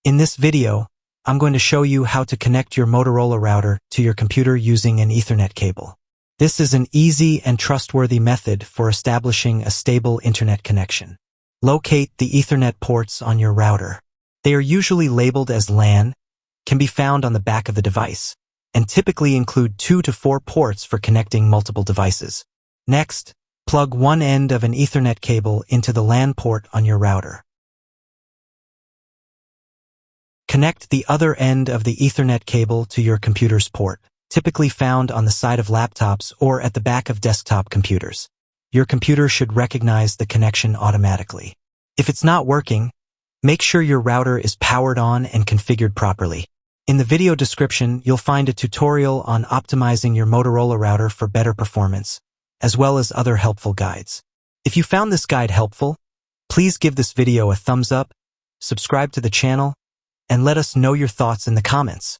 In this video, I'm going to show you how to connect your Motorola router to your computer using an Ethernet cable. This is an easy and trustworthy method for establishing a stable internet connection. Locate the Ethernet ports on your router. They are usually labeled as LAN, can be found on the back of the device, and typically include 2 to 4 ports for connecting multiple devices. Next, plug one end of an Ethernet cable into the LAN port on your router. Connect the other end of the Ethernet cable to your computer's port, typically found on the side of laptops or at the back of desktop computers. Your computer should recognize the connection automatically. If it's not working, make sure your router is powered on and configured properly. In the video description, you'll find a tutorial on optimizing your Motorola router for better performance, as well as other helpful guides. If you found this guide helpful, please give this video a thumbs up, subscribe to the channel, and let us know your thoughts in the comments.